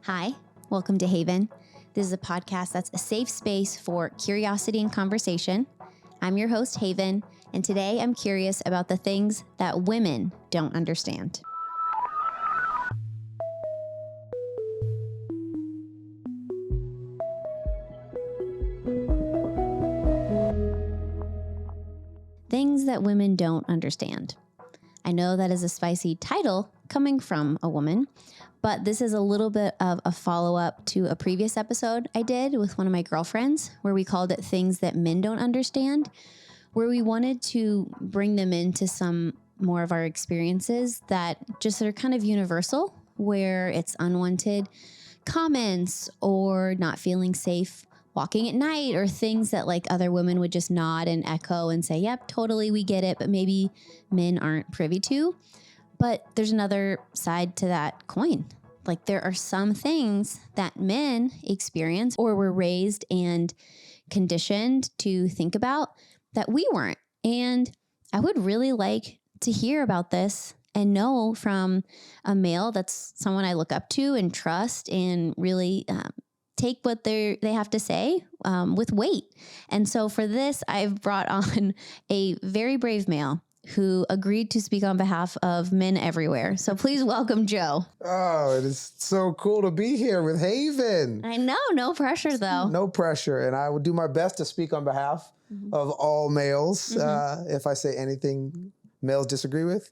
Hi, welcome to Haven. This is a podcast that's a safe space for curiosity and conversation. I'm your host, Haven, and today I'm curious about the things that women don't understand. Things that women don't understand. I know that is a spicy title coming from a woman, but this is a little bit of a follow-up to a previous episode I did with one of my girlfriends where we called it Things That Men Don't Understand, where we wanted to bring them into some more of our experiences that just are kind of universal, where it's unwanted comments or not feeling safe walking at night or things that like other women would just nod and echo and say, yep, totally, we get it, but maybe men aren't privy to. But there's another side to that coin. Like there are some things that men experience or were raised and conditioned to think about that we weren't. And I would really like to hear about this and know from a male that's someone I look up to and trust and really take what they have to say with weight. And so for this, I've brought on a very brave male who agreed to speak on behalf of men everywhere. So please welcome Joe. Oh, it is so cool to be here with Haven. I know, no pressure though. No pressure. And I will do my best to speak on behalf of all males. If I say anything males disagree with,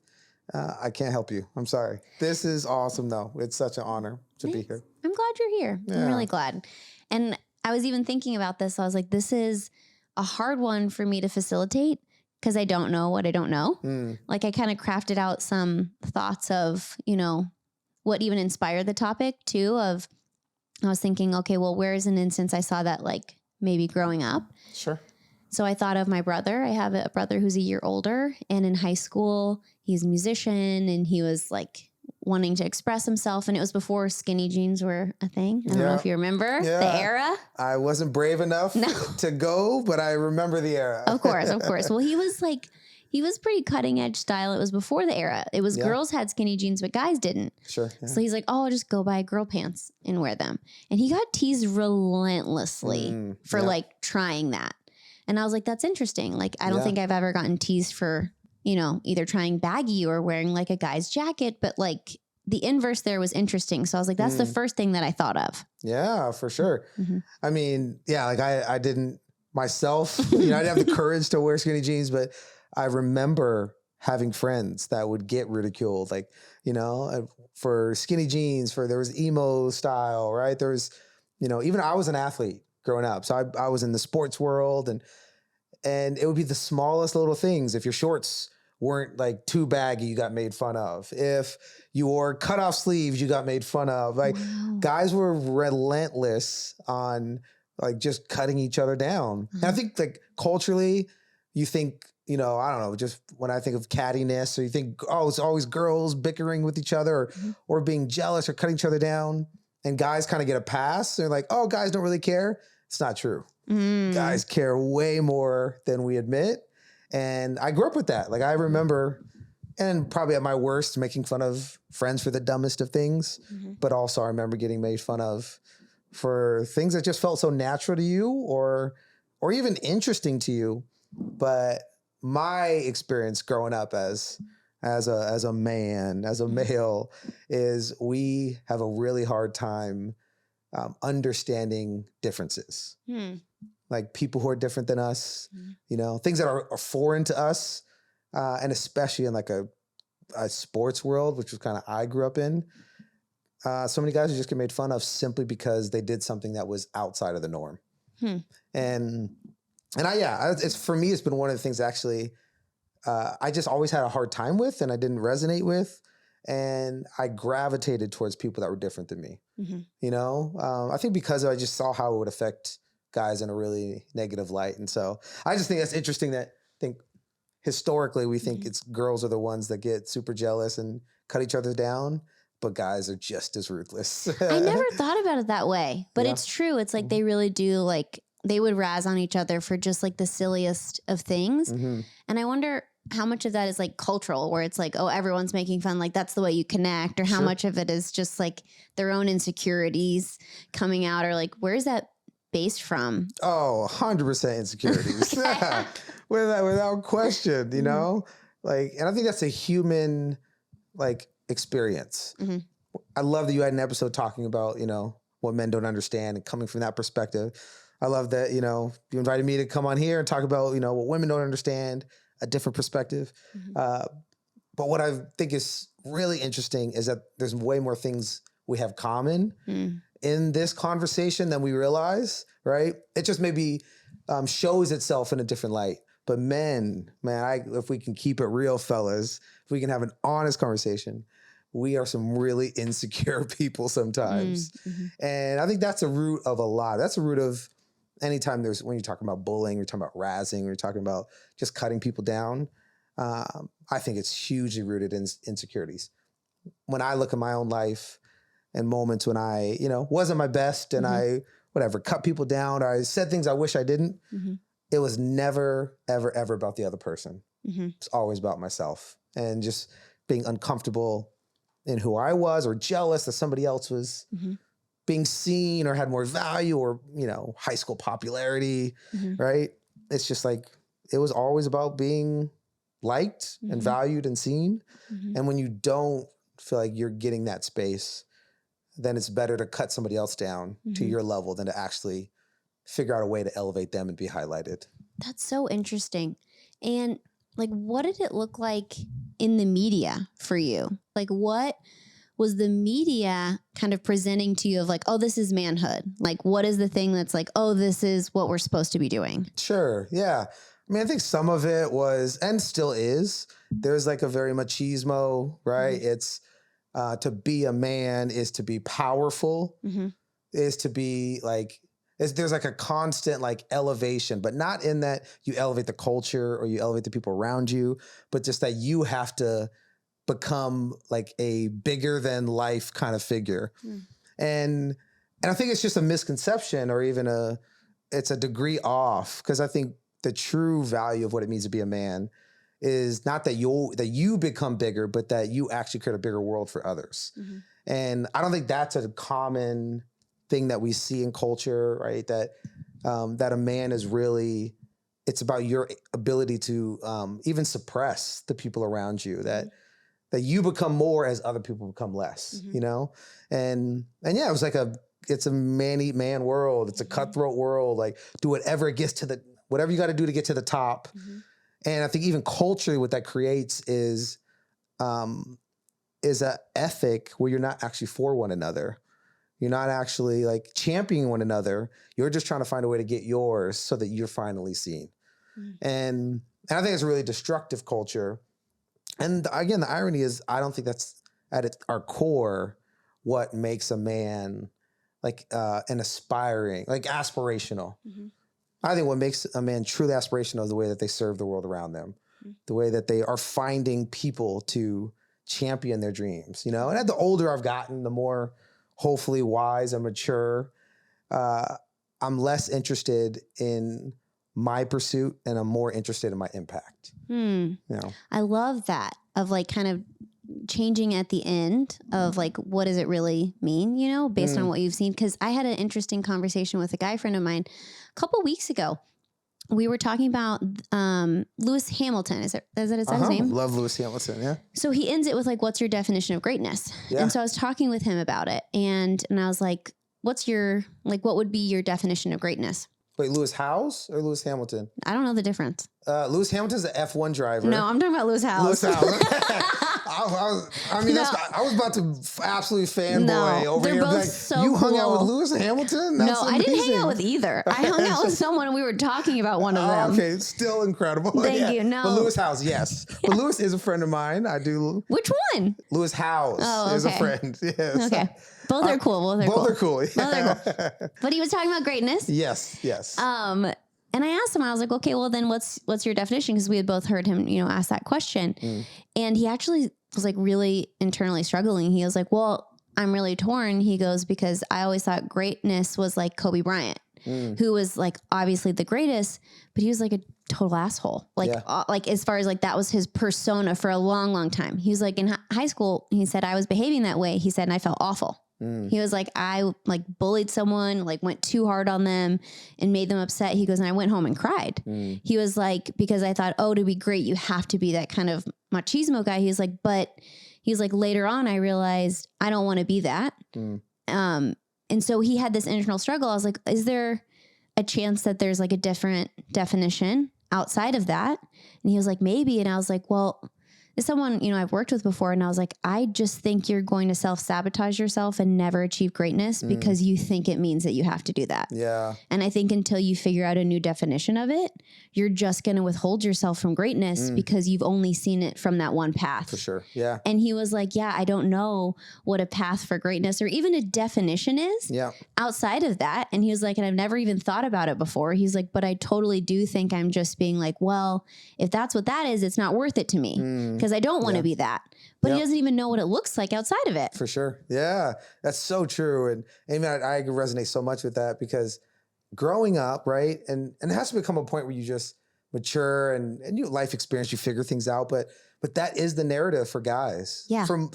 I can't help you. I'm sorry. This is awesome though. It's such an honor to be here. I'm glad you're here. Yeah. I'm really glad. And I was even thinking about this. I was like, this is a hard one for me to facilitate because I don't know what I don't know. Like I kind of crafted out some thoughts of, you know, what even inspired the topic too of, I was thinking, okay, well, where's an instance I saw that like maybe growing up? Sure. So I thought of my brother. I have a brother who's a year older, and in high school, he's a musician and he was like wanting to express himself. And it was before skinny jeans were a thing. I don't know if you remember the era. I wasn't brave enough to go, but I remember the era. Of course, of course. Well, he was pretty cutting edge style. It was before the era. It was girls had skinny jeans, but guys didn't. Sure. Yeah. So he's like, oh, I'll just go buy girl pants and wear them. And he got teased relentlessly for like trying that. And I was like, that's interesting. Like, I don't think I've ever gotten teased for, you know, either trying baggy or wearing like a guy's jacket, but like the inverse there was interesting. So I was like, that's the first thing that I thought of. Yeah, for sure. I mean, like I didn't myself, you know, I didn't have the courage to wear skinny jeans, but I remember having friends that would get ridiculed, like, you know, for skinny jeans, there was emo style, right? There was, you know, even I was an athlete growing up. So I was in the sports world and it would be the smallest little things. If your shorts weren't like too baggy, you got made fun of. If you wore cutoff sleeves, you got made fun of. Like guys were relentless on like just cutting each other down. And I think like culturally, you think, you know, I don't know, just when I think of cattiness, or you think, oh, it's always girls bickering with each other or being jealous or cutting each other down. And guys kind of get a pass. They're like, oh, guys don't really care. It's not true. Guys care way more than we admit. And I grew up with that. Like I remember, and probably at my worst, making fun of friends for the dumbest of things. But also I remember getting made fun of for things that just felt so natural to you or even interesting to you. But my experience growing up as a man, as a male, is we have a really hard time understanding differences. Like people who are different than us, you know, things that are foreign to us, and especially in like a sports world, which was kind of I grew up in. So many guys who just get made fun of simply because they did something that was outside of the norm. And it's for me, it's been one of the things actually I just always had a hard time with, and I didn't resonate with, and I gravitated towards people that were different than me. You know, I think because I just saw how it would affect guys in a really negative light. And so I just think that's interesting that I think historically we think it's girls are the ones that get super jealous and cut each other down, but guys are just as ruthless. I never thought about it that way, but it's true. It's like they really do, like they would razz on each other for just like the silliest of things. And I wonder, how much of that is like cultural, where it's like, oh, everyone's making fun, like that's the way you connect, or how much of it is just like their own insecurities coming out, or like where's that based from? Oh, 100% insecurities. without question, you know? Like, and I think that's a human like experience. I love that you had an episode talking about, you know, what men don't understand and coming from that perspective. I love that, you know, you invited me to come on here and talk about, you know, what women don't understand, a different perspective. But what I think is really interesting is that there's way more things we have common in this conversation than we realize, right? It just maybe shows itself in a different light. But men, man, if we can keep it real, fellas, if we can have an honest conversation, we are some really insecure people sometimes. And I think that's a root of a lot. That's a root of anytime when you're talking about bullying, you're talking about razzing, you're talking about just cutting people down. I think it's hugely rooted in insecurities. When I look at my own life and moments when I, you know, wasn't my best and I, cut people down, or I said things I wish I didn't, it was never, ever, ever about the other person. It's always about myself and just being uncomfortable in who I was, or jealous that somebody else was being seen or had more value, or, you know, high school popularity, right? It's just like, it was always about being liked and valued and seen. And when you don't feel like you're getting that space, then it's better to cut somebody else down to your level than to actually figure out a way to elevate them and be highlighted. That's so interesting. And like, what did it look like in the media for you? Like, what was the media kind of presenting to you of like, oh, this is manhood? Like, what is the thing that's like, oh, this is what we're supposed to be doing? Sure. Yeah. I mean, I think some of it was, and still is, there's like a very machismo, right? It's to be a man is to be powerful, is to be like, there's like a constant like elevation, but not in that you elevate the culture or you elevate the people around you, but just that you have to become like a bigger than life kind of figure. And I think it's just a misconception, or even it's a degree off, because I think the true value of what it means to be a man is not that you become bigger, but that you actually create a bigger world for others. And I don't think that's a common thing that we see in culture, right? That a man is really, it's about your ability to even suppress the people around you, that you become more as other people become less, you know? And yeah, it was like it's a man eat man world. It's a cutthroat world. Like, do whatever it gets whatever you got to do to get to the top. And I think even culturally what that creates is an ethic where you're not actually for one another. You're not actually like championing one another. You're just trying to find a way to get yours so that you're finally seen. And I think it's a really destructive culture. And again, the irony is, I don't think that's at our core what makes a man like an aspiring, like aspirational. I think what makes a man truly aspirational is the way that they serve the world around them, the way that they are finding people to champion their dreams, you know? And the older I've gotten, the more hopefully wise and mature, I'm less interested in my pursuit and I'm more interested in my impact. You know? I love that, of like kind of changing at the end of like, what does it really mean, you know, based on what you've seen? Because I had an interesting conversation with a guy friend of mine a couple weeks ago. We were talking about Lewis Hamilton. Is that his name? Love Lewis Hamilton, yeah. So he ends it with like, what's your definition of greatness? Yeah. And so I was talking with him about it. And I was like, what would be your definition of greatness? Wait, Lewis Howes or Lewis Hamilton? I don't know the difference. Lewis Hamilton's an F1 driver. No, I'm talking about Lewis Howes. Lewis Howes. I was about to absolutely fanboy over here. Both like, so you hung cool. out with Lewis Hamilton? That's no, amazing. I didn't hang out with either. I hung out with someone and we were talking about one of them. Okay, still incredible. Thank you. No. But Lewis Howes, yes. Yeah. But Lewis is a friend of mine. I do. Which one? Lewis Howes is a friend. Yes. Okay. Both are cool. Both are cool. Both are cool. But he was talking about greatness. Yes. And I asked him, I was like, okay, well then what's your definition? Because we had both heard him, ask that question. And he actually was like really internally struggling. He was like, well, I'm really torn. He goes, because I always thought greatness was like Kobe Bryant. who was like obviously the greatest, but he was like a total asshole. Like, like as far as like that was his persona for a long, long time. He was like in high school, he said, I was behaving that way. He said, and I felt awful. He was like, I like bullied someone, like went too hard on them and made them upset. He goes, and I went home and cried. He was like, because I thought, oh, to be great, you have to be that kind of machismo guy. He was like, but he's like, later on, I realized I don't want to be that. And so he had this internal struggle. I was like, is there a chance that there's like a different definition outside of that? And he was like, maybe. And I was like, well, as someone, you know, I've worked with before, and I was like, I just think you're going to self-sabotage yourself and never achieve greatness because you think it means that you have to do that. Yeah. And I think until you figure out a new definition of it, you're just going to withhold yourself from greatness because you've only seen it from that one path. For sure. Yeah. And he was like, yeah, I don't know what a path for greatness or even a definition is outside of that. And he was like, and I've never even thought about it before. He's like, but I totally do think I'm just being like, well, if that's what that is, it's not worth it to me because I don't want to be that. But he doesn't even know what it looks like outside of it. For sure. Yeah, that's so true. And Amy, I resonate so much with that because growing up, right? And it has to become a point where you just mature and you life experience, you figure things out. But that is the narrative for guys. Yeah. From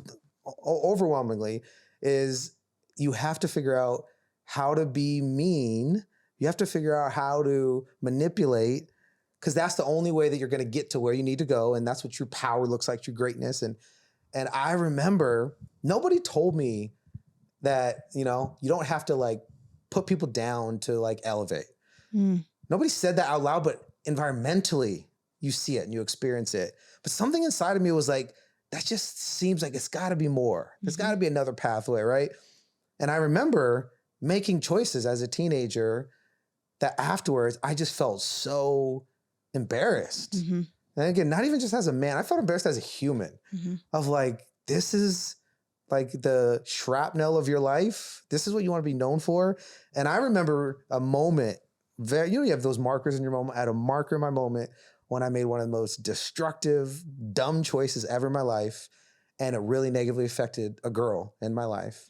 overwhelmingly is you have to figure out how to be mean. You have to figure out how to manipulate, because that's the only way that you're going to get to where you need to go. And that's what true power looks like, true greatness. And I remember nobody told me that, you know, you don't have to like put people down to like elevate. Nobody said that out loud, but environmentally you see it and you experience it. But something inside of me was like, that just seems like it's got to be more. There's got to be another pathway, right? And I remember making choices as a teenager that afterwards I just felt so embarrassed. And again, not even just as a man, I felt embarrassed as a human of like, this is like the shrapnel of your life. This is what you want to be known for. And I remember a moment, you have those markers in your moment. I had a marker in my moment when I made one of the most destructive, dumb choices ever in my life. And it really negatively affected a girl in my life.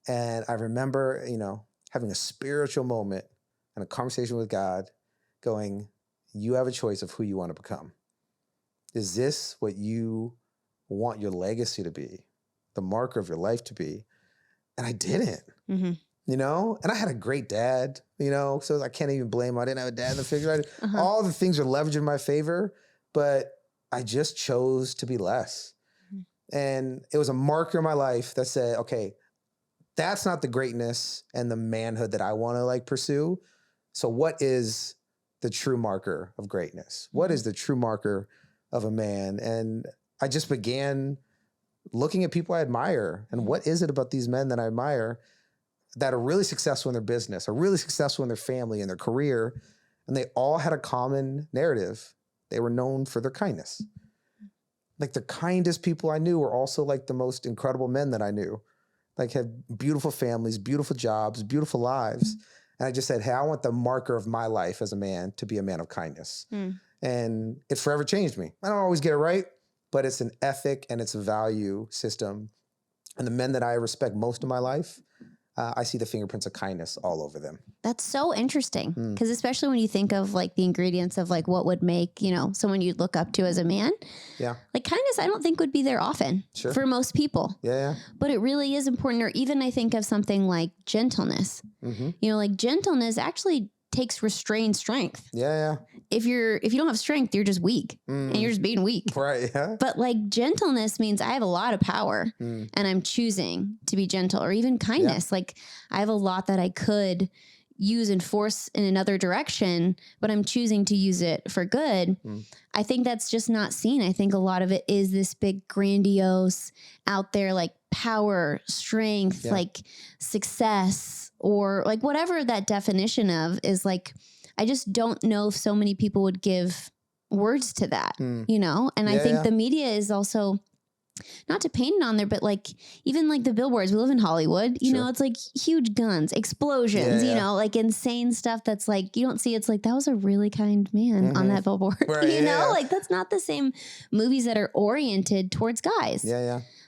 And I remember, you know, having a spiritual moment and a conversation with God going, you have a choice of who you want to become. Is this what you want your legacy to be? The marker of your life to be? And I didn't, you know? And I had a great dad, you know? So I can't even blame him. I didn't have a dad in the figure. All the things are leveraged in my favor, but I just chose to be less. And it was a marker in my life that said, okay, that's not the greatness and the manhood that I want to like pursue. So what is the true marker of greatness? What is the true marker of a man? And I just began looking at people I admire and what is it about these men that I admire that are really successful in their business, are really successful in their family and their career. And they all had a common narrative. They were known for their kindness. Like the kindest people I knew were also like the most incredible men that I knew, like had beautiful families, beautiful jobs, beautiful lives. And I just said, hey, I want the marker of my life as a man to be a man of kindness. And it forever changed me. I don't always get it right, but it's an ethic and it's a value system. And the men that I respect most in my life, I see the fingerprints of kindness all over them. That's so interesting. Because especially when you think of like the ingredients of like what would make, you know, someone you'd look up to as a man. Yeah. Like kindness, I don't think would be there often for most people. Yeah. But it really is important. Or even I think of something like gentleness. You know, like gentleness actually takes restrained strength. Yeah. If you don't have strength, you're just weak and you're just being weak. Right. Yeah. But like gentleness means I have a lot of power and I'm choosing to be gentle, or even kindness. Like I have a lot that I could use and force in another direction, but I'm choosing to use it for good. I think that's just not seen. I think a lot of it is this big grandiose out there, like power, strength, like success, or like whatever that definition of is. Like, I just don't know if so many people would give words to that, you know? And I think the media is also, not to paint it on there, but like, even like the billboards, we live in Hollywood, you know, it's like huge guns, explosions, you know, like insane stuff that's like, you don't see, it's like, that was a really kind man on that billboard, you know, like that's not the same movies that are oriented towards guys.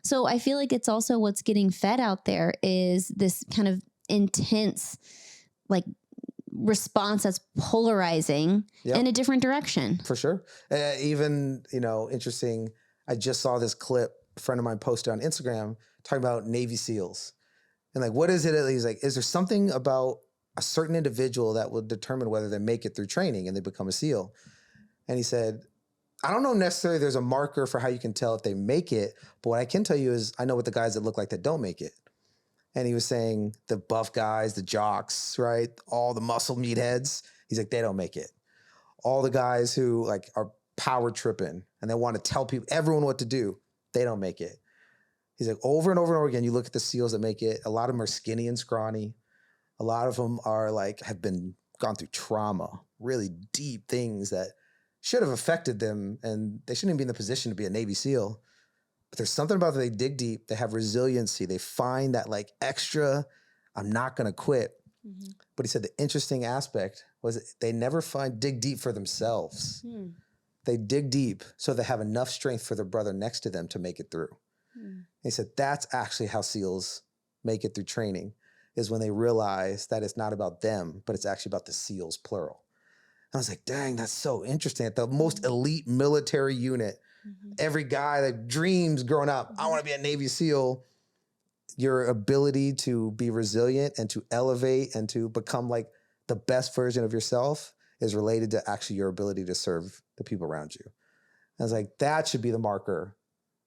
So I feel like it's also what's getting fed out there is this kind of intense, like response that's polarizing in a different direction. For sure. Even, interesting. I just saw this clip a friend of mine posted on Instagram talking about Navy SEALs. And like, what is it? He's like, is there something about a certain individual that will determine whether they make it through training and they become a SEAL? And he said, I don't know necessarily there's a marker for how you can tell if they make it, but what I can tell you is I know what the guys that look like that don't make it. And he was saying the buff guys, the jocks, right? All the muscle meatheads. He's like, they don't make it. All the guys who like are power tripping and they want to tell people, everyone what to do, they don't make it. He's like, over and over and over again, you look at the SEALs that make it. A lot of them are skinny and scrawny. A lot of them are like, have gone through trauma, really deep things that should have affected them, and they shouldn't even be in the position to be a Navy SEAL. But there's something about that they dig deep, they have resiliency, they find that like extra, I'm not gonna quit. Mm-hmm. But he said the interesting aspect was they never dig deep for themselves. They dig deep so they have enough strength for their brother next to them to make it through. He said that's actually how SEALs make it through training, is when they realize that it's not about them, but it's actually about the SEALs, plural. I was like, dang, that's so interesting. At the most elite military unit, every guy that dreams growing up, I want to be a Navy SEAL, your ability to be resilient and to elevate and to become like the best version of yourself is related to actually your ability to serve the people around you. I was like, that should be the marker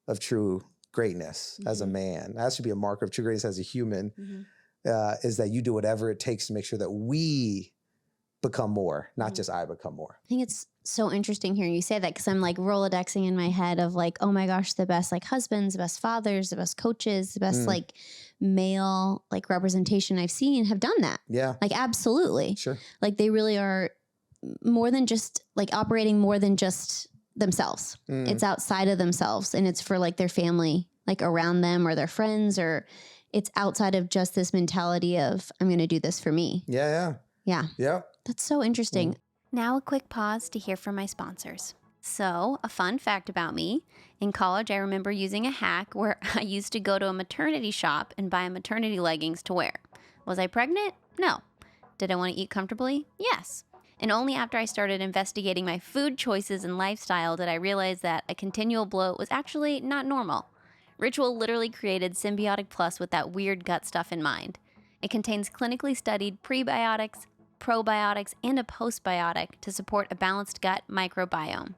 of true greatness as a man. That should be a marker of true greatness as a human, is that you do whatever it takes to make sure that we become more, not just I become more. I think it's so interesting hearing you say that, because I'm like Rolodexing in my head of like, oh my gosh, the best like husbands, the best fathers, the best coaches, the best like male like representation I've seen have done that. Yeah. Like absolutely. Sure. Like they really are more than just like operating more than just themselves. It's outside of themselves, and it's for like their family, like around them or their friends, or it's outside of just this mentality of I'm going to do this for me. Yeah. That's so interesting. Now a quick pause to hear from my sponsors. So, a fun fact about me. In college, I remember using a hack where I used to go to a maternity shop and buy maternity leggings to wear. Was I pregnant? No. Did I want to eat comfortably? Yes. And only after I started investigating my food choices and lifestyle did I realize that a continual bloat was actually not normal. Ritual literally created Symbiotic Plus with that weird gut stuff in mind. It contains clinically studied prebiotics, probiotics, and a postbiotic to support a balanced gut microbiome.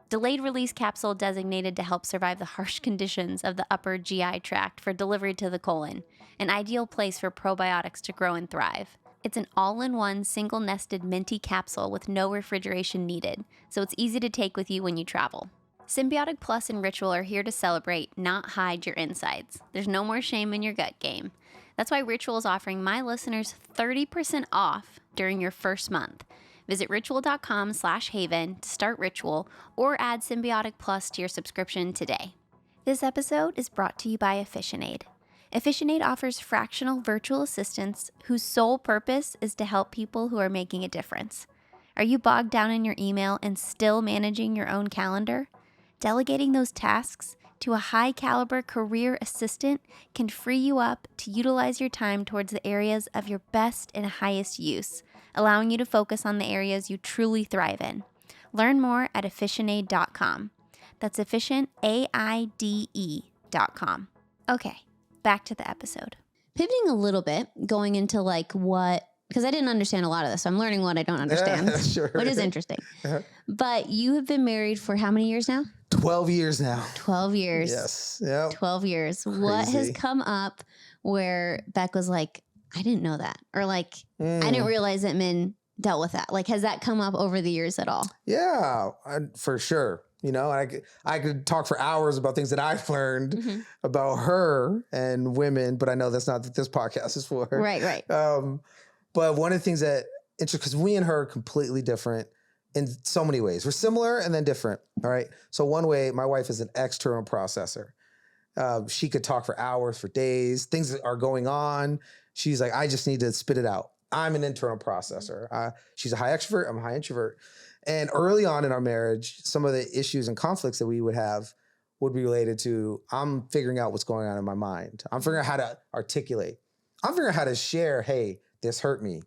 Delayed release capsule designated to help survive the harsh conditions of the upper GI tract for delivery to the colon, an ideal place for probiotics to grow and thrive. It's an all-in-one single-nested minty capsule with no refrigeration needed, so it's easy to take with you when you travel. Symbiotic Plus and Ritual are here to celebrate, not hide your insides. There's no more shame in your gut game. That's why Ritual is offering my listeners 30% off during your first month. Visit ritual.com/haven to start Ritual or add Symbiotic Plus to your subscription today. This episode is brought to you by Efficienade. Efficienade offers fractional virtual assistants whose sole purpose is to help people who are making a difference. Are you bogged down in your email and still managing your own calendar? Delegating those tasks to a high-caliber career assistant can free you up to utilize your time towards the areas of your best and highest use, allowing you to focus on the areas you truly thrive in. Learn more at efficienade.com. That's efficient, AIDE.com. Okay, back to the episode. Pivoting a little bit, going into like what, because I didn't understand a lot of this, so I'm learning what I don't understand, Sure. which is interesting. But you have been married for how many years now? 12 years now. 12 years. Yes. Yep. 12 years. Crazy. What has come up where Beck was like, I didn't know that, or like, I didn't realize that men dealt with that? Like, has that come up over the years at all? Yeah, for sure. I could talk for hours about things that I've learned about her and women, but I know that's not what this podcast is for. Right. But one of the things that, because we and her are completely different in so many ways. We're similar and then different, all right? So one way, my wife is an external processor. She could talk for hours, for days. Things are going on. She's like, I just need to spit it out. I'm an internal processor. She's a high extrovert. I'm a high introvert. And early on in our marriage, some of the issues and conflicts that we would have would be related to, I'm figuring out what's going on in my mind. I'm figuring out how to articulate. I'm figuring out how to share, hey, this hurt me.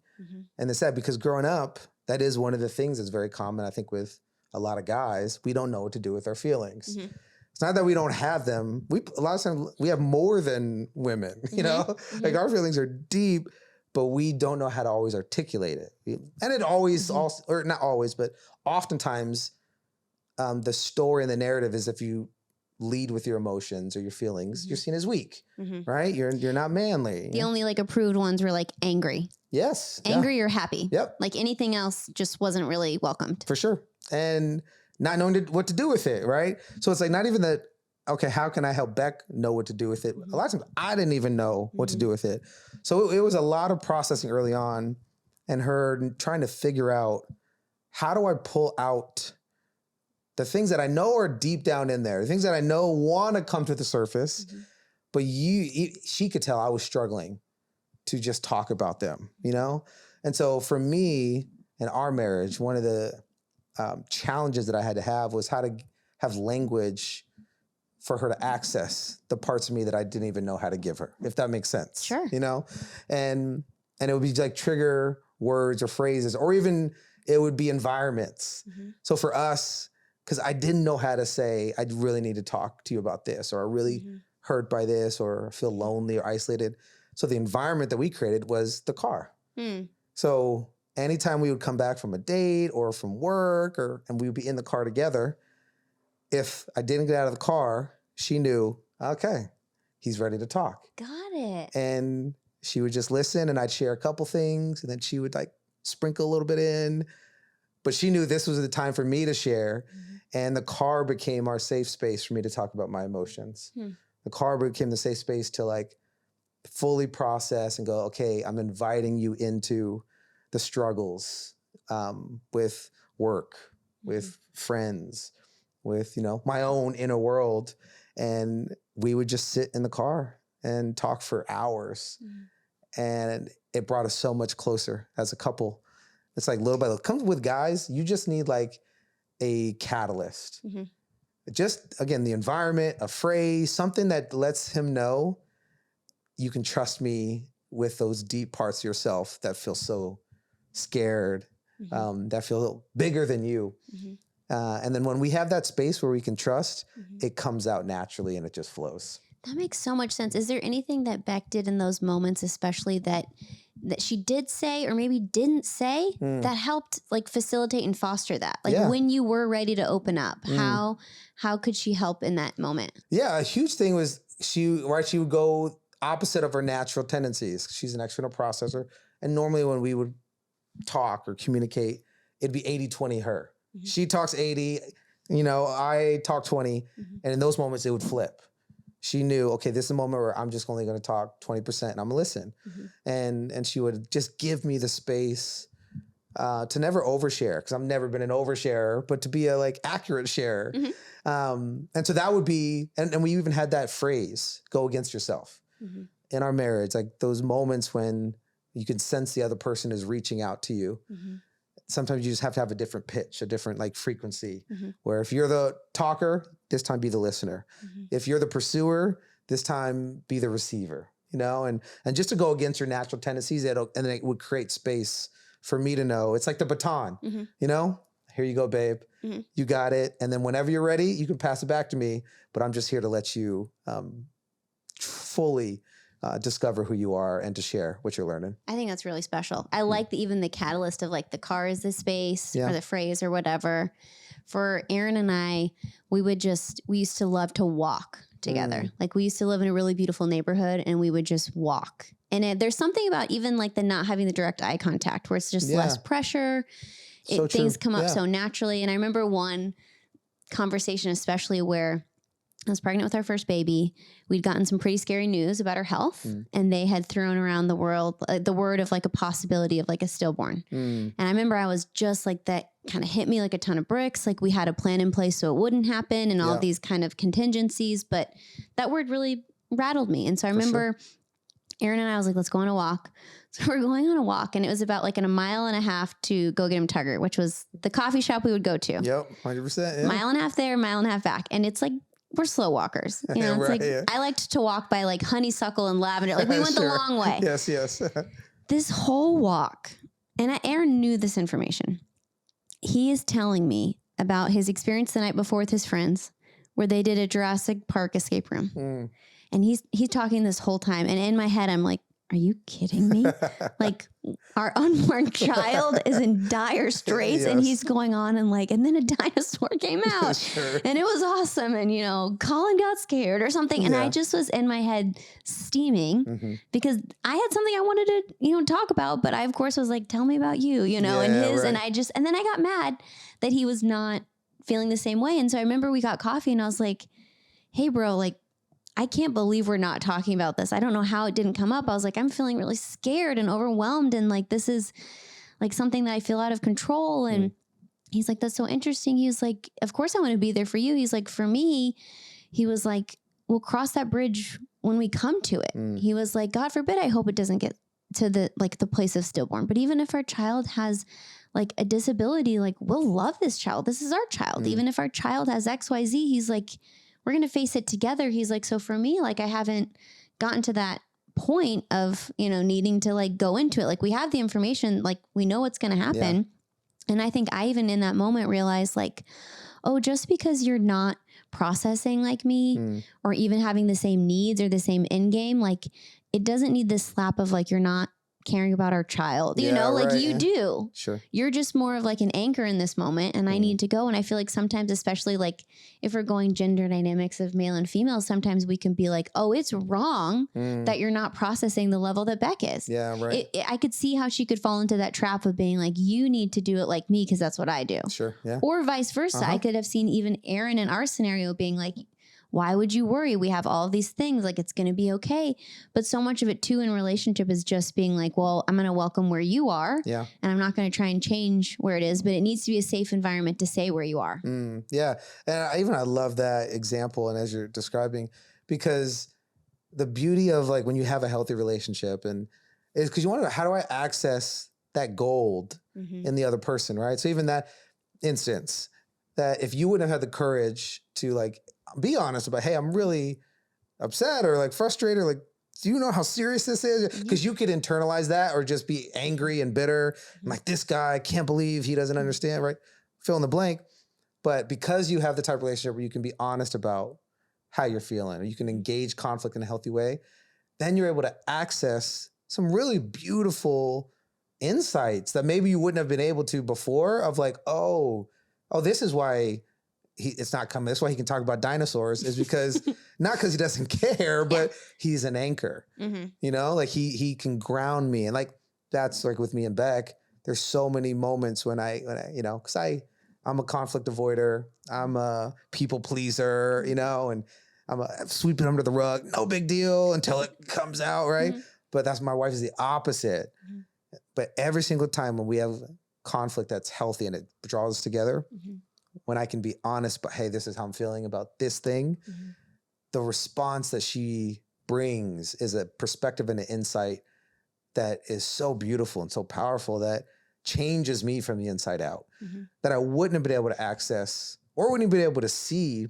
And it's sad because growing up, that is one of the things that's very common, I think, with a lot of guys. We don't know what to do with our feelings. It's not that we don't have them. A lot of times we have more than women, you know, like our feelings are deep, but we don't know how to always articulate it. And it always also, or not always, but oftentimes the story and the narrative is if you lead with your emotions or your feelings, you're seen as weak, right? You're not manly. The only like approved ones were like angry. Yes. Angry or happy. Yep. Like anything else just wasn't really welcomed. For sure. And not knowing what to do with it, right? So it's like not even that, okay, how can I help Beck know what to do with it? A lot of times I didn't even know what to do with it. So it was a lot of processing early on and her trying to figure out, how do I pull out the things that I know are deep down in there, the things that I know want to come to the surface, but she could tell I was struggling to just talk about them, you know? And so for me in our marriage, one of the challenges that I had to have was how to have language for her to access the parts of me that I didn't even know how to give her, if that makes sense. Sure. You know? And it would be like trigger words or phrases, or even it would be environments. So for us, because I didn't know how to say, I really need to talk to you about this, or I really hurt by this, or feel lonely or isolated. So the environment that we created was the car. So anytime we would come back from a date or from work, and we would be in the car together, if I didn't get out of the car, she knew, okay, he's ready to talk. Got it. And she would just listen, and I'd share a couple things, and then she would like sprinkle a little bit in. But she knew this was the time for me to share. And the car became our safe space for me to talk about my emotions. The car became the safe space to like fully process and go, okay, I'm inviting you into the struggles with work, with friends, with, you know, my own inner world. And we would just sit in the car and talk for hours. And it brought us so much closer as a couple. It's like little by little. Comes with guys, you just need like a catalyst. Just, again, the environment, a phrase, something that lets him know you can trust me with those deep parts of yourself that feel so scared, that feel bigger than you. And then when we have that space where we can trust, it comes out naturally and it just flows. That makes so much sense. Is there anything that Beck did in those moments, especially that she did say or maybe didn't say that helped like facilitate and foster that? Like when you were ready to open up, how could she help in that moment? Yeah, a huge thing was she would go opposite of her natural tendencies. She's an external processor. And normally when we would talk or communicate, it'd be 80-20 her. She talks 80, you know, I talk 20. And in those moments it would flip. She knew, okay, this is a moment where I'm just only going to talk 20% and I'm gonna listen. And she would just give me the space to never overshare, because I've never been an oversharer, but to be a like accurate sharer. And so that would be, and we even had that phrase, go against yourself. In our marriage, like those moments when you can sense the other person is reaching out to you. Sometimes you just have to have a different pitch, a different like frequency, where if you're the talker, this time be the listener. If you're the pursuer, this time be the receiver, you know, and just to go against your natural tendencies, and then it would create space for me to know. It's like the baton, you know, here you go, babe, you got it. And then whenever you're ready, you can pass it back to me, but I'm just here to let you fully discover who you are and to share what you're learning. I think that's really special. I like even the catalyst of like the car is the space or the phrase or whatever. For Aaron and I, we used to love to walk together. Like we used to live in a really beautiful neighborhood and we would just walk. And there's something about even like the not having the direct eye contact where it's just less pressure. Things come up so naturally. And I remember one conversation, especially where I was pregnant with our first baby. We'd gotten some pretty scary news about her health, and they had thrown around the word of like a possibility of like a stillborn. And I remember I was just like, that kind of hit me like a ton of bricks. Like we had a plan in place so it wouldn't happen and all of these kind of contingencies, but that word really rattled me. And so I remember Aaron and I was like, let's go on a walk. So we're going on a walk, and it was about like a mile and a half to go get him Tugger, which was the coffee shop we would go to. Yep, 100%. Yeah. Mile and a half there, mile and a half back. And it's like, we're slow walkers. You know, it's I liked to walk by like honeysuckle and lavender. Like we went the long way. Yes. This whole walk, And Aaron knew this information. He is telling me about his experience the night before with his friends where they did a Jurassic Park escape room. And he's talking this whole time. And in my head, I'm like, are you kidding me? Like our unborn child is in dire straits and he's going on and then a dinosaur came out and it was awesome. And, Colin got scared or something. And I just was in my head steaming because I had something I wanted to, talk about, but I of course was like, tell me about you, and and then I got mad that he was not feeling the same way. And so I remember we got coffee and I was like, hey bro, like, I can't believe we're not talking about this. I don't know how it didn't come up. I was like, I'm feeling really scared and overwhelmed. And like, this is like something that I feel out of control. And he's like, that's so interesting. He was like, of course I want to be there for you. He's like, for me, he was like, we'll cross that bridge when we come to it. He was like, God forbid, I hope it doesn't get to the place of stillborn. But even if our child has like a disability, like we'll love this child. This is our child. Even if our child has XYZ, he's like, we're going to face it together. He's like, so for me, like I haven't gotten to that point of, needing to like go into it. Like we have the information, like we know what's going to happen. Yeah. And I think I even in that moment realized like, oh, just because you're not processing like me or even having the same needs or the same end game, like it doesn't need this slap of like, you're not caring about our child, you do. Sure. You're just more of like an anchor in this moment and I need to go. And I feel like sometimes, especially like if we're going gender dynamics of male and female, sometimes we can be like, oh, it's wrong that you're not processing the level that Beck is. Yeah, right. I could see how she could fall into that trap of being like, you need to do it like me because that's what I do. Sure, yeah. Or vice versa. I could have seen even Aaron in our scenario being like, why would you worry? We have all these things, like it's going to be okay. But so much of it too in relationship is just being like, well, I'm going to welcome where you are. Yeah. And I'm not going to try and change where it is, but it needs to be a safe environment to say where you are. Yeah. And I love that example. And as you're describing, because the beauty of like when you have a healthy relationship and is because you want to know, how do I access that gold in the other person, right? So even that instance that if you wouldn't have had the courage to like, be honest about, hey, I'm really upset or like frustrated. Or like, do you know how serious this is? Because you could internalize that or just be angry and bitter. And like, this guy, I can't believe he doesn't understand, right? Fill in the blank. But because you have the type of relationship where you can be honest about how you're feeling, or you can engage conflict in a healthy way, then you're able to access some really beautiful insights that maybe you wouldn't have been able to before of like, oh, this is why it's not coming. That's why he can talk about dinosaurs is because not because he doesn't care, but he's an anchor, like he can ground me. And like, that's like with me and Beck, there's so many moments when I cause I'm a conflict avoider. I'm a people pleaser, and I'm a sweep it under the rug. No big deal until it comes out. Right. But my wife is the opposite. But every single time when we have conflict that's healthy and it draws us together, when I can be honest, but hey, this is how I'm feeling about this thing, the response that she brings is a perspective and an insight that is so beautiful and so powerful that changes me from the inside out that I wouldn't have been able to access or wouldn't have been able to see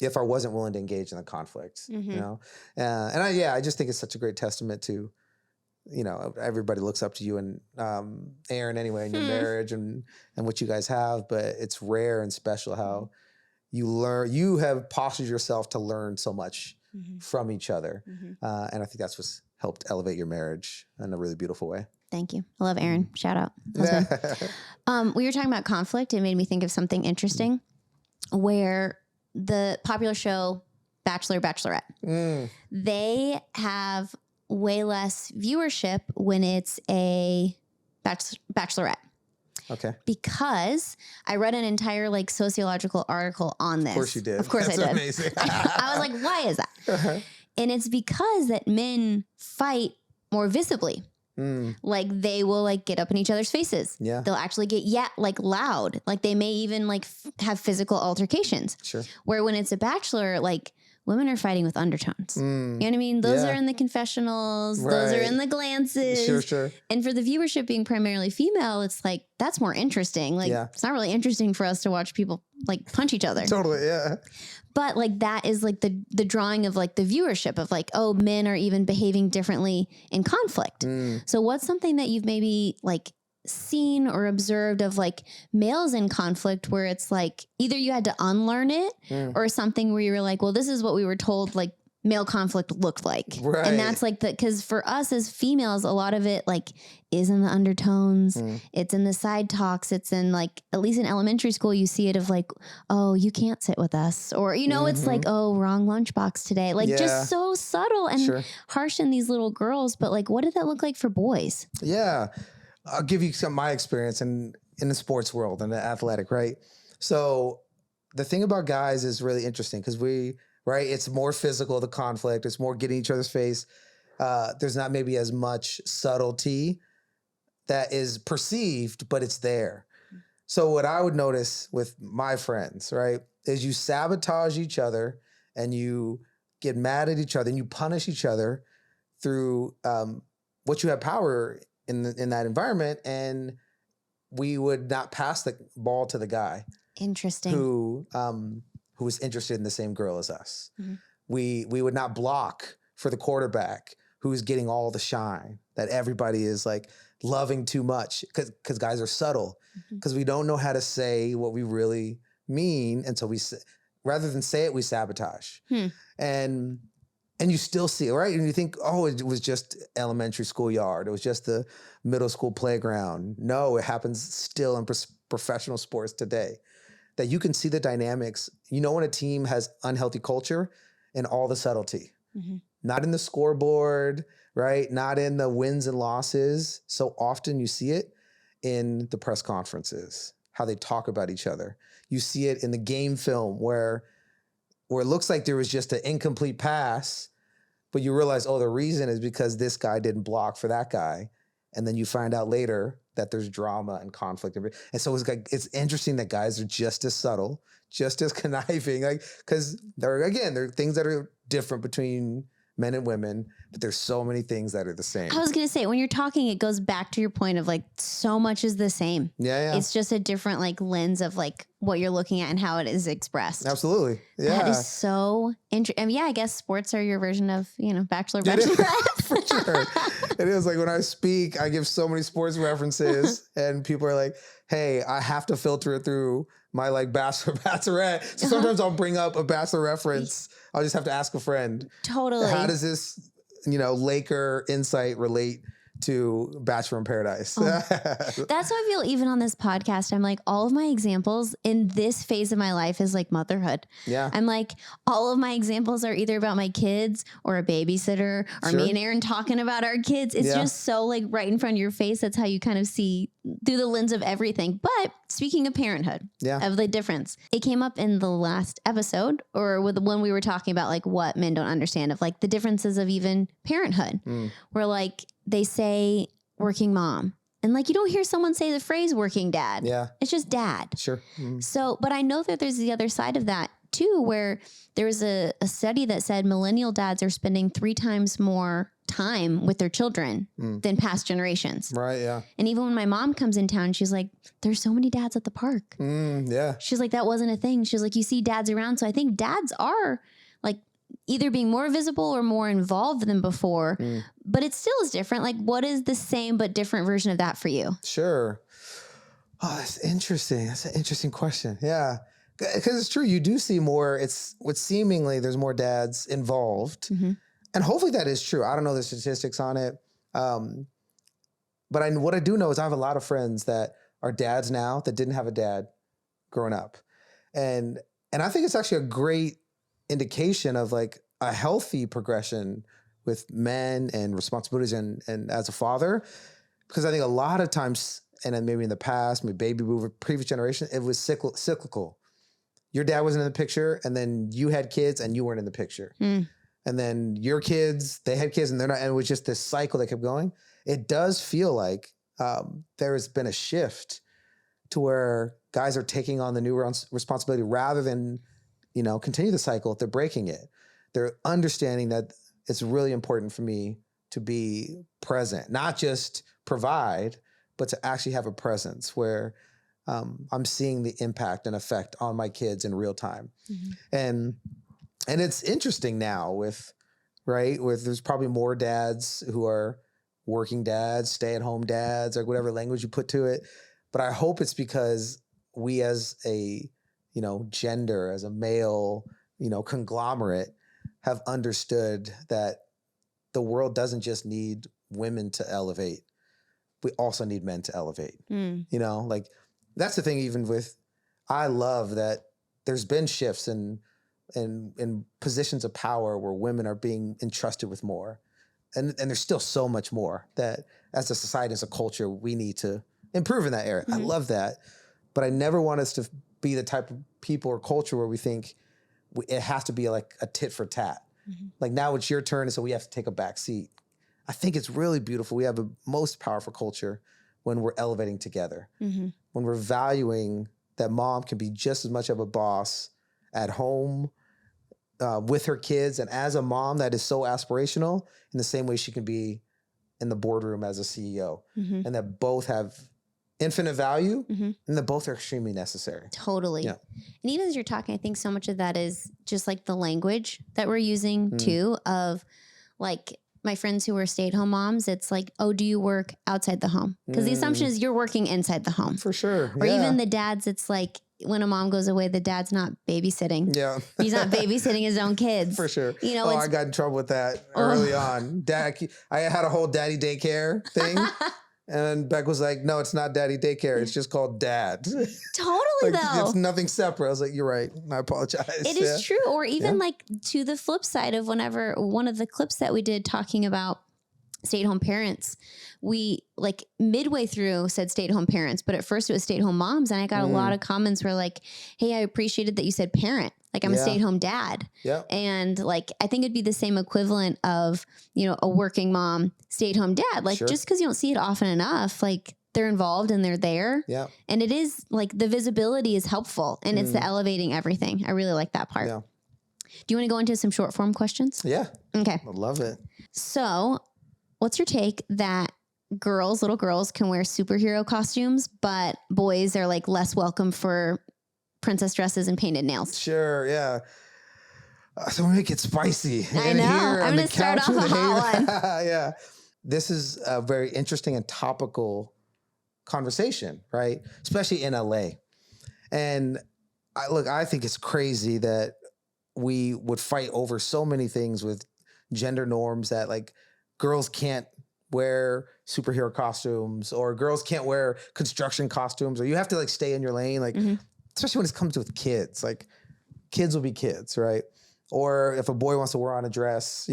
if I wasn't willing to engage in the conflict, And I just think it's such a great testament to, everybody looks up to you and Aaron anyway in your marriage and what you guys have, but it's rare and special how you have postured yourself to learn so much from each other. And I think that's what's helped elevate your marriage in a really beautiful way. Thank you. I love Aaron. Shout out. We were talking about conflict. It made me think of something interesting where the popular show Bachelor, Bachelorette, they have way less viewership when it's a bachelorette. Okay. Because I read an entire like sociological article on this. Of course you did. Of course I did. Amazing. I was like, why is that? And it's because that men fight more visibly. Like they will like get up in each other's faces. Yeah. They'll actually get like loud. Like they may even like have physical altercations. Sure. Where when it's a bachelor, like women are fighting with undertones. You know what I mean? Those are in the confessionals. Right. Those are in the glances. Sure. And for the viewership being primarily female, it's like, that's more interesting. Like it's not really interesting for us to watch people like punch each other. Totally. Yeah. But like that is like the drawing of like the viewership of like, oh, men are even behaving differently in conflict. So what's something that you've maybe like seen or observed of like males in conflict where it's like either you had to unlearn it or something where you were like, well, this is what we were told like male conflict looked like. Right. And that's like because for us as females, a lot of it like is in the undertones. It's in the side talks. It's in like, at least in elementary school, you see it of like, oh, you can't sit with us. Or, you know, it's like, oh, wrong lunchbox today. Like just so subtle and harsh in these little girls. But like, what did that look like for boys? Yeah. I'll give you some of my experience in the sports world and the athletic, right? So the thing about guys is really interesting because right, it's more physical, the conflict. It's more getting each other's face. There's not maybe as much subtlety that is perceived, but it's there. So what I would notice with my friends, right, is you sabotage each other and you get mad at each other and you punish each other through what you have power in that environment, and we would not pass the ball to the guy. Interesting. Who was interested in the same girl as us. We would not block for the quarterback who's getting all the shine that everybody is like loving too much because guys are subtle because we don't know how to say what we really mean until rather than say it, we sabotage. And you still see it, right? And you think, oh, it was just elementary school yard. It was just the middle school playground. No, it happens still in professional sports today. That you can see the dynamics. You know when a team has unhealthy culture and all the subtlety. Not in the scoreboard, right? Not in the wins and losses. So often you see it in the press conferences, how they talk about each other. You see it in the game film where it looks like there was just an incomplete pass, but you realize, oh, the reason is because this guy didn't block for that guy. And then you find out later that there's drama and conflict. And so it's interesting that guys are just as subtle, just as conniving, like, because there are things that are different between men and women, but there's so many things that are the same. I was going to say, when you're talking, it goes back to your point of like, so much is the same. Yeah. It's just a different like lens of like what you're looking at and how it is expressed. Absolutely. Yeah. That is so interesting. I mean, yeah, I guess sports are your version of, Bachelor, Bachelorette. For sure. It is like when I speak, I give so many sports references and people are like, hey, I have to filter it through my like Bachelor, Bachelorette. So sometimes I'll bring up a Bachelor reference. I'll just have to ask a friend. Totally. How does this, Laker insight relate to Bachelor in Paradise? That's how I feel even on this podcast. I'm like, all of my examples in this phase of my life is like motherhood. Yeah. I'm like, all of my examples are either about my kids or a babysitter or me and Aaron talking about our kids. It's just so like right in front of your face. That's how you kind of see through the lens of everything. But speaking of parenthood, of the difference, it came up in the last episode or when we were talking about like what men don't understand of like the differences of even parenthood, where like they say working mom. And like, you don't hear someone say the phrase working dad. Yeah. It's just dad. Sure. So, but I know that there's the other side of that too, where there was a study that said millennial dads are spending 3 times more time with their children than past generations. Right. Yeah. And even when my mom comes in town, she's like, there's so many dads at the park. Yeah. She's like, that wasn't a thing. She's like, you see dads around. So I think dads are like either being more visible or more involved than before, but it still is different. Like, what is the same but different version of that for you? Sure. Oh, that's interesting. That's an interesting question. Yeah. Because it's true. You do see more. It's what seemingly there's more dads involved. And hopefully that is true. I don't know the statistics on it. But what I do know is I have a lot of friends that are dads now that didn't have a dad growing up. And I think it's actually a great indication of like a healthy progression with men and responsibilities and as a father, because I think a lot of times, and then maybe in the past, maybe baby boomer, previous generation, it was cyclical. Your dad wasn't in the picture, and then you had kids and you weren't in the picture. And then your kids, they had kids and they're not, and it was just this cycle that kept going. It does feel like there has been a shift to where guys are taking on the new responsibility rather than continue the cycle. If they're breaking it, they're understanding that it's really important for me to be present, not just provide, but to actually have a presence where I'm seeing the impact and effect on my kids in real time. And it's interesting now with there's probably more dads who are working dads, stay-at-home dads, or whatever language you put to it. But I hope it's because we as a, gender, as a male, conglomerate have understood that the world doesn't just need women to elevate. We also need men to elevate. Like that's the thing, even with, I love that there's been shifts in positions of power where women are being entrusted with more. And there's still so much more that as a society, as a culture, we need to improve in that area. I love that. But I never want us to be the type of people or culture where we think it has to be like a tit for tat. Like now it's your turn, and so we have to take a back seat. I think it's really beautiful. We have a most powerful culture when we're elevating together, when we're valuing that mom can be just as much of a boss at home with her kids, and as a mom that is so aspirational in the same way she can be in the boardroom as a CEO, and that both have infinite value and that both are extremely necessary. Totally. Yeah. And even as you're talking, I think so much of that is just like the language that we're using too, of like my friends who are stay-at-home moms. It's like, oh, do you work outside the home? Because the assumption is you're working inside the home. For sure. Or even the dads, it's like when a mom goes away, the dad's not babysitting. Yeah. He's not babysitting his own kids. For sure. I got in trouble with that early on. I had a whole daddy daycare thing. And Beck was like, no, it's not daddy daycare. It's just called dad. Totally, though. It's nothing separate. I was like, you're right. I apologize. It is true. Or even like to the flip side of whenever one of the clips that we did talking about stay-at-home parents, we like midway through said stay-at-home parents, but at first it was stay-at-home moms. And I got a lot of comments where like, hey, I appreciated that you said parent. Like I'm a stay-at-home dad. Yeah. And like, I think it'd be the same equivalent of, a working mom, stay-at-home dad. Like just because you don't see it often enough, like they're involved and they're there. Yeah. And it is like the visibility is helpful and it's the elevating everything. I really like that part. Yeah. Do you want to go into some short form questions? Yeah. Okay. I love it. So what's your take that little girls can wear superhero costumes, but boys are like less welcome for princess dresses and painted nails? Sure, yeah. So we make it spicy. I know. I'm going to start off a hot one. Yeah. This is a very interesting and topical conversation, right? Especially in LA. And I think it's crazy that we would fight over so many things with gender norms that like girls can't wear superhero costumes or girls can't wear construction costumes or you have to like stay in your lane. Like, especially when it comes with kids, like kids will be kids, right? Or if a boy wants to wear on a dress,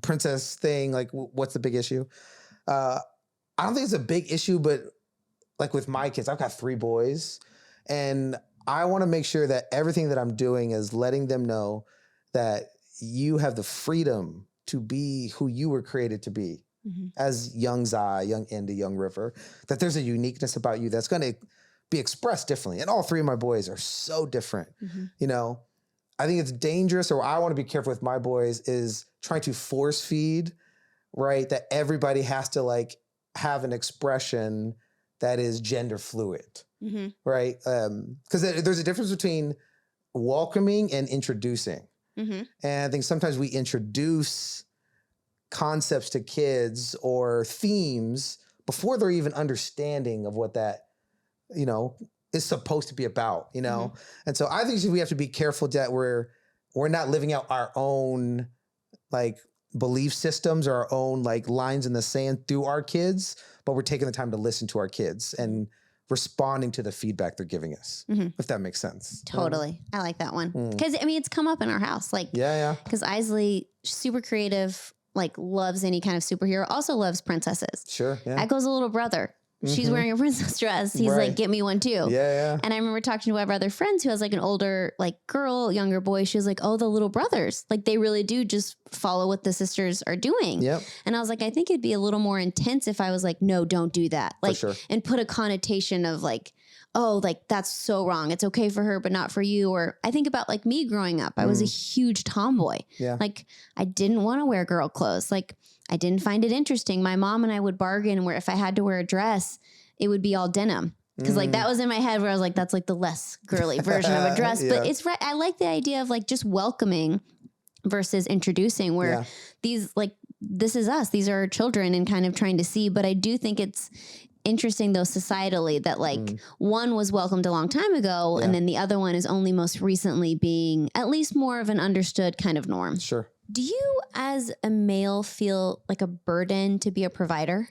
princess thing, like what's the big issue? I don't think it's a big issue, but like with my kids, I've got 3 boys and I want to make sure that everything that I'm doing is letting them know that you have the freedom to be who you were created to be as young Zai, young Indy, young River, that there's a uniqueness about you that's going to be expressed differently. And all 3 of my boys are so different. I think it's dangerous, or I want to be careful with my boys, is trying to force feed, right? That everybody has to like have an expression that is gender fluid, right? Because there's a difference between welcoming and introducing. And I think sometimes we introduce concepts to kids or themes before they're even understanding of what that, is supposed to be about, And so I think we have to be careful that we're not living out our own like belief systems or our own like lines in the sand through our kids, but we're taking the time to listen to our kids and responding to the feedback they're giving us, if that makes sense. Totally. I like that one. Because it's come up in our house. Like, because Isley, super creative, like loves any kind of superhero, also loves princesses. Sure. Yeah. Echo's a little brother. She's wearing a princess dress. He's like, get me one too. Yeah. And I remember talking to one of our other friends who has like an older like girl, younger boy. She was like, oh, the little brothers, like they really do just follow what the sisters are doing. Yep. And I was like, I think it'd be a little more intense if I was like, no, don't do that. Like, and put a connotation of like, oh, like that's so wrong. It's okay for her, but not for you. Or I think about like me growing up, I was a huge tomboy. Yeah. Like I didn't want to wear girl clothes. Like I didn't find it interesting. My mom and I would bargain where if I had to wear a dress, it would be all denim. Because like that was in my head where I was like, that's like the less girly version of a dress. But it's right. I like the idea of like just welcoming versus introducing, where these like this is us. These are our children, and kind of trying to see. But I do think it's interesting, though, societally, that like one was welcomed a long time ago, and then the other one is only most recently being at least more of an understood kind of norm. Sure. Do you, as a male, feel like a burden to be a provider?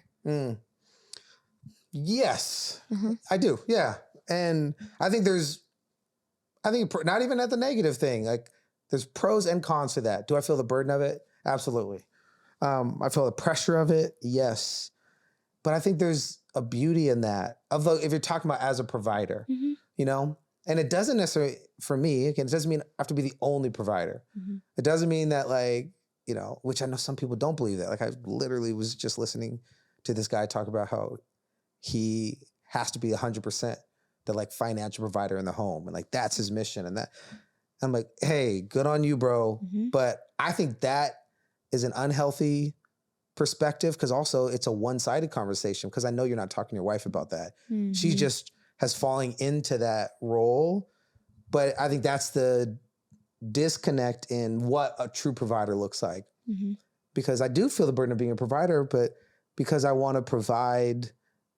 Yes, I do. Yeah. And I think not even at the negative thing, like there's pros and cons to that. Do I feel the burden of it? Absolutely. I feel the pressure of it. Yes. But I think there's a beauty in that. Although if you're talking about as a provider, you know, and it doesn't necessarily, for me, again, it doesn't mean I have to be the only provider. It doesn't mean that like, you know, which I know some people don't believe that. Like I literally was just listening to this guy talk about how he has to be 100% the like financial provider in the home. And like, that's his mission. And that I'm like, hey, good on you, bro. But I think that is an unhealthy perspective, because also it's a one-sided conversation, because I know you're not talking to your wife about that. She just has fallen into that role. But I think that's the disconnect in what a true provider looks like. Because I do feel the burden of being a provider, but because I want to provide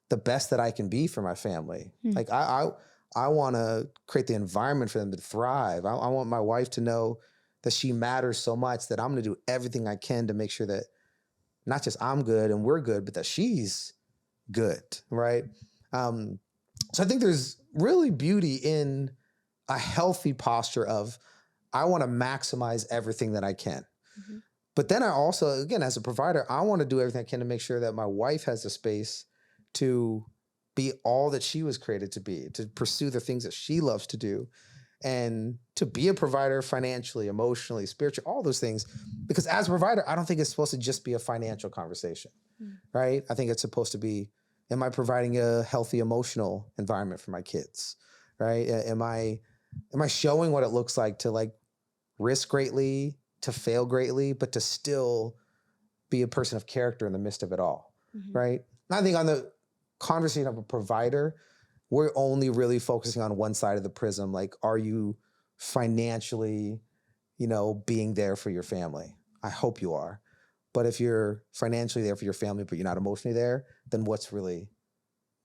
the best that I can be for my family. Like I want to create the environment for them to thrive. I want my wife to know that she matters so much that I'm going to do everything I can to make sure that not just I'm good and we're good, but that she's good, right? So I think there's really beauty in a healthy posture of, I want to maximize everything that I can. But then I also, again, as a provider, I want to do everything I can to make sure that my wife has the space to be all that she was created to be, to pursue the things that she loves to do, and to be a provider financially, emotionally, spiritually, all those things. Because as a provider, I don't think it's supposed to just be a financial conversation, right? I think it's supposed to be, am I providing a healthy emotional environment for my kids, right? Am I showing what it looks like to like risk greatly, to fail greatly, but to still be a person of character in the midst of it all, right? And I think on the conversation of a provider, we're only really focusing on one side of the prism. Like, are you financially, you know, being there for your family? I hope you are. But if you're financially there for your family, but you're not emotionally there, then what's really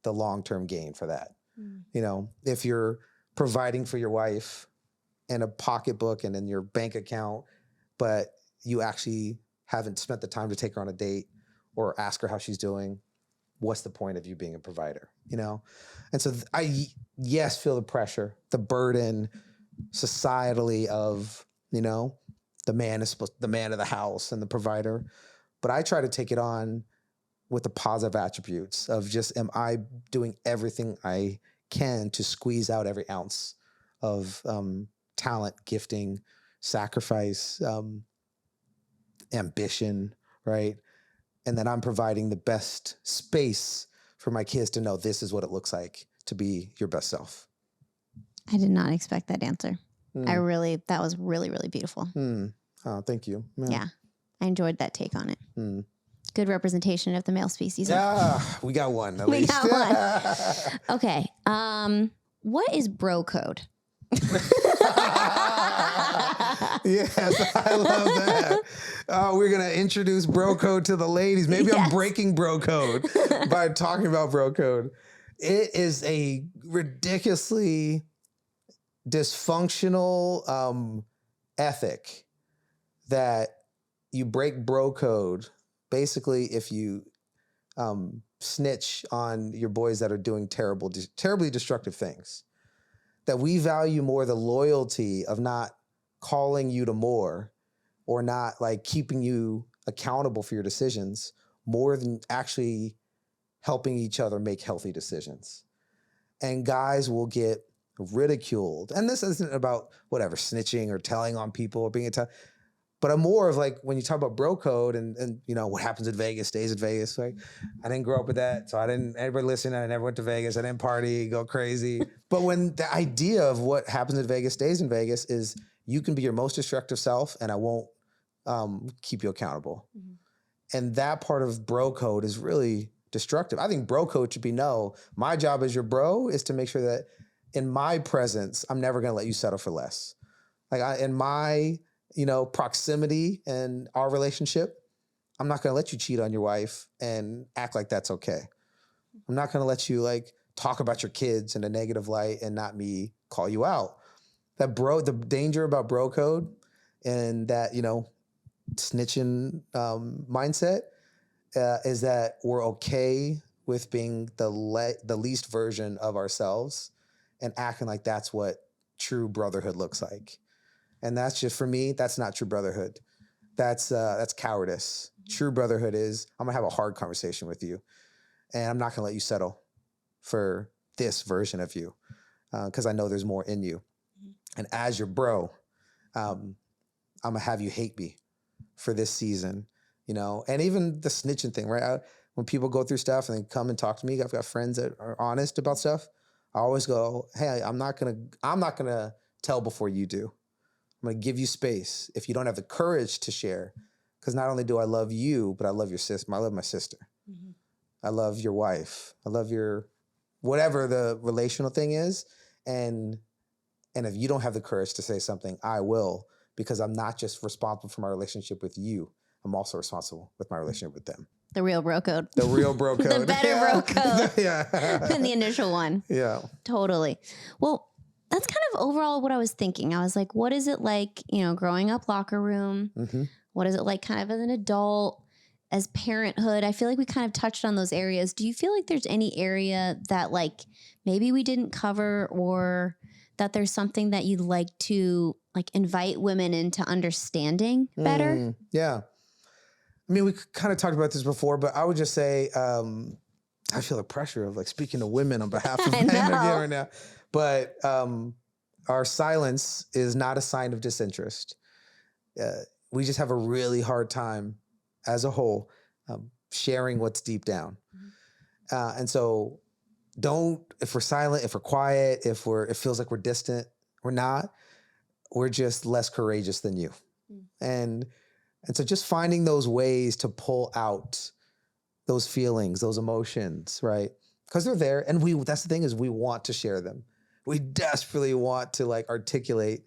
the long-term gain for that? You know, if you're providing for your wife in a pocketbook and in your bank account, but you actually haven't spent the time to take her on a date or ask her how she's doing, what's the point of you being a provider, you know? And so I, yes, feel the pressure, the burden societally of, you know, the man of the house and the provider. But I try to take it on with the positive attributes of just, am I doing everything I can to squeeze out every ounce of talent, gifting, sacrifice, ambition, right? And then I'm providing the best space for my kids to know this is what it looks like to be your best self. I did not expect that answer. That was really, really beautiful. Oh, thank you. Yeah. I enjoyed that take on it. Good representation of the male species. Yeah, we got one at least. Got one. Okay. What is bro code? Yes, I love that. We're going to introduce bro code to the ladies. Maybe I'm breaking bro code by talking about bro code. It is a ridiculously dysfunctional ethic that you break bro code basically if you snitch on your boys that are doing terribly destructive things. That we value more the loyalty of not calling you to more, or not like keeping you accountable for your decisions, more than actually helping each other make healthy decisions. And guys will get ridiculed. And this isn't about whatever, snitching or telling on people or being but I'm more of like, when you talk about bro code and you know, what happens in Vegas stays in Vegas. Like, I didn't grow up with that. So everybody listening, I never went to Vegas. I didn't party, go crazy. But when the idea of what happens in Vegas stays in Vegas is, you can be your most destructive self and I won't keep you accountable. And that part of bro code is really destructive. I think bro code should be, no, my job as your bro is to make sure that in my presence, I'm never going to let you settle for less. Like in my, you know, proximity and our relationship, I'm not going to let you cheat on your wife and act like that's okay. I'm not going to let you like talk about your kids in a negative light and not me call you out. The danger about bro code and that, snitching mindset is that we're okay with being the least version of ourselves and acting like that's what true brotherhood looks like. And that's just, for me, that's not true brotherhood. That's cowardice. True brotherhood is, I'm gonna have a hard conversation with you and I'm not gonna let you settle for this version of you because I know there's more in you. And as your bro, I'm gonna have you hate me for this season, and even the snitching thing, right? When people go through stuff and they come and talk to me, I've got friends that are honest about stuff. I always go, hey, I'm not gonna tell before you do. I'm gonna give you space if you don't have the courage to share, because not only do I love you, but I love your sister. I love my sister. Mm-hmm. I love your wife. I love your whatever the relational thing is, and if you don't have the courage to say something, I will, because I'm not just responsible for my relationship with you. I'm also responsible with my relationship with them. The real bro code. The real bro code. The better bro code Yeah. than the initial one. Yeah. Totally. Well, that's kind of overall what I was thinking. I was like, what is it like, growing up locker room? Mm-hmm. What is it like kind of as an adult, as parenthood? I feel like we kind of touched on those areas. Do you feel like there's any area that like maybe we didn't cover, or that there's something that you'd like to like invite women into understanding better? Yeah. I mean, we kind of talked about this before, but I would just say, I feel the pressure of like speaking to women on behalf of men again right now. But our silence is not a sign of disinterest. We just have a really hard time as a whole sharing what's deep down. And so if we're silent, if we're quiet, if it feels like we're distant, we're not. We're just less courageous than you. And so just finding those ways to pull out those feelings, those emotions, right? Because they're there. And that's the thing, is we want to share them. We desperately want to like articulate.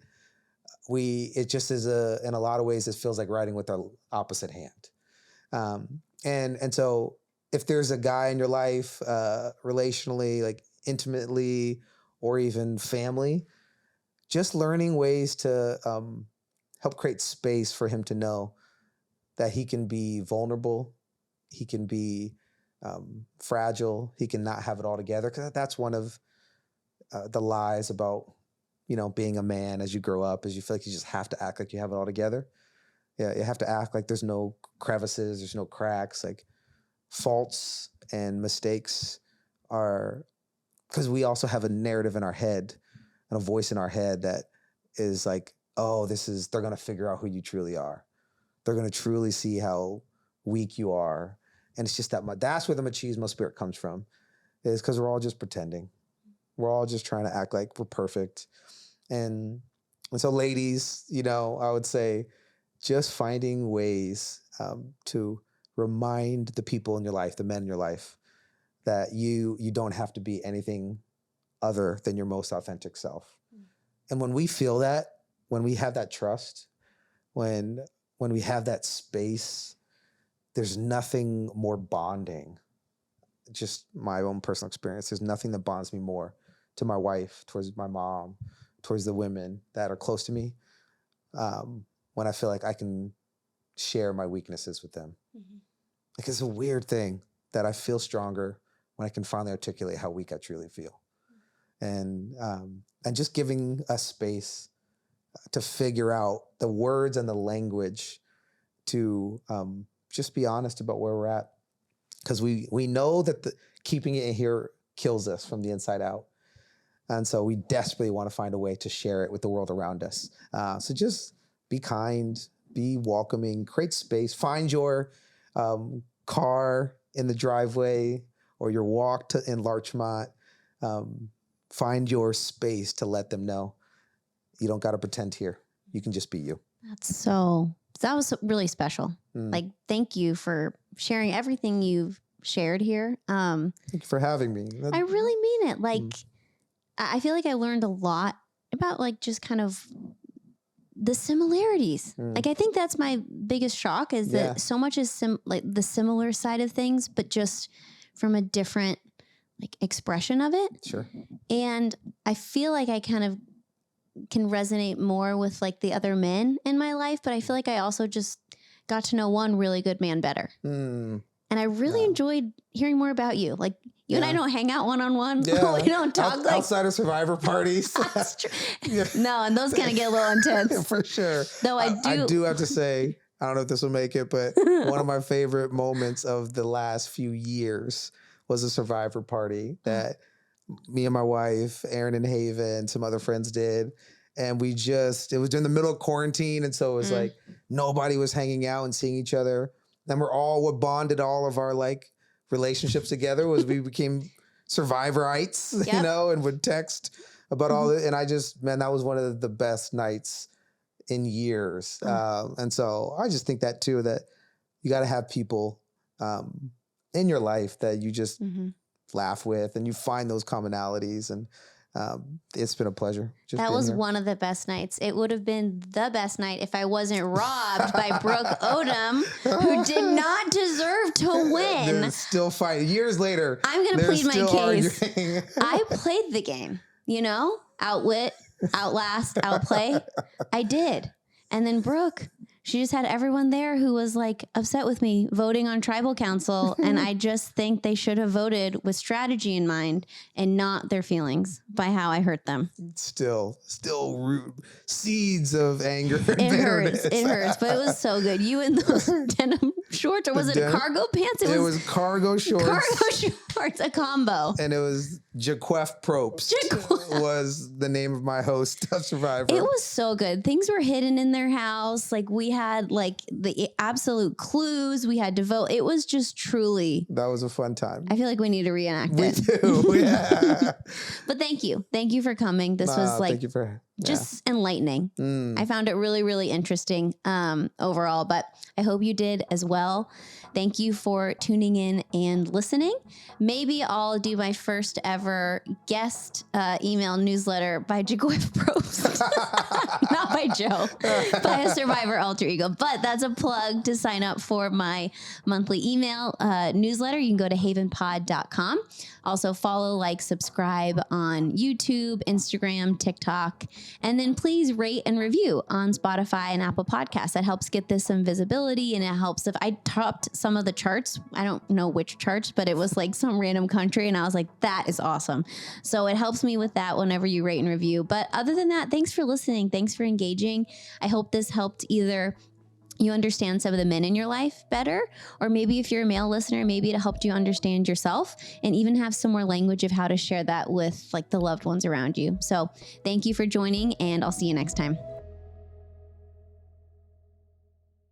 It just is in a lot of ways, it feels like writing with our opposite hand. And so if there's a guy in your life, relationally, like intimately, or even family, just learning ways to help create space for him to know that he can be vulnerable, he can be fragile, he can not have it all together. Because that's one of the lies about, being a man as you grow up, is you feel like you just have to act like you have it all together. Yeah, you have to act like there's no crevices, there's no cracks. Like faults and mistakes are, because we also have a narrative in our head and a voice in our head that is like, oh, they're going to figure out who you truly are. They're going to truly see how weak you are. And it's just that's where the machismo spirit comes from, is because we're all just pretending. We're all just trying to act like we're perfect. And so ladies, I would say just finding ways to remind the people in your life, the men in your life, that you don't have to be anything other than your most authentic self. And when we feel that, when we have that trust, when we have that space, there's nothing more bonding. Just my own personal experience. There's nothing that bonds me more to my wife, towards my mom, towards the women that are close to me, when I feel like I can share my weaknesses with them. Mm-hmm. Like, it's a weird thing that I feel stronger when I can finally articulate how weak I truly feel. And just giving us space to figure out the words and the language to just be honest about where we're at. Because we know that keeping it in here kills us from the inside out. And so we desperately want to find a way to share it with the world around us. So just be kind, be welcoming, create space, find your car in the driveway or your walk in Larchmont. Find your space to let them know you don't got to pretend here. You can just be you. That was really special. Like, thank you for sharing everything you've shared here. Thank you for having me. I really mean it. Like, I feel like I learned a lot about like just kind of the similarities. Like, I think that's my biggest shock is that so much is like the similar side of things, but just from a different like expression of it. Sure. And I feel like I kind of can resonate more with like the other men in my life, but I feel like I also just got to know one really good man better. And I really enjoyed hearing more about you. Like, you and I don't hang out one-on-one. Yeah. We don't talk like outside of survivor parties. That's true. No, and those kind of get a little intense. For sure. Though I do have to say, I don't know if this will make it, but one of my favorite moments of the last few years was a survivor party that me and my wife, Aaron and Haven, some other friends did. And it was during the middle of quarantine. And so it was like nobody was hanging out and seeing each other. And what bonded all of our like relationships together was we became survivorites, you know, and would text about all the, and that was one of the best nights in years. And so I just think that too, that you got to have people in your life that you just laugh with and you find those commonalities. And it's been a pleasure. That was one of the best nights. It would have been the best night if I wasn't robbed by Brooke Odom, who did not deserve to win. They're still fighting. Years later, I'm going to plead my case. Arguing. I played the game, you know, outwit, outlast, outplay. I did. And then Brooke, she just had everyone there who was like upset with me voting on tribal council. And I just think they should have voted with strategy in mind and not their feelings by how I hurt them. Still seeds of anger. It hurts, but it was so good. You in those denim shorts, or was it cargo pants? It was cargo shorts. Cargo shorts, a combo. And it was Jaquef Probst was the name of my host of Survivor. It was so good. Things were hidden in their house. Like, we had like the absolute clues. We had to vote. It was just truly. That was a fun time. I feel like we need to reenact it. We do, yeah. But thank you. Thank you for coming. This was like just enlightening. I found it really, really interesting overall, but I hope you did as well. Thank you for tuning in and listening. Maybe I'll do my first ever guest email newsletter by Jaquef Probst. Not by Joe, by a survivor alter ego. But that's a plug to sign up for my monthly email newsletter. You can go to havenpod.com. Also follow, like, subscribe on YouTube, Instagram, TikTok. And then please rate and review on Spotify and Apple Podcasts. That helps get this some visibility, and it helps if I topped some of the charts. I don't know which charts, but it was like some random country, and I was like, that is awesome. So it helps me with that whenever you rate and review. But other than that, thanks for listening. Thanks for engaging. I hope this helped either you understand some of the men in your life better, or maybe if you're a male listener, maybe it helped you understand yourself and even have some more language of how to share that with like the loved ones around you. So thank you for joining, and I'll see you next time.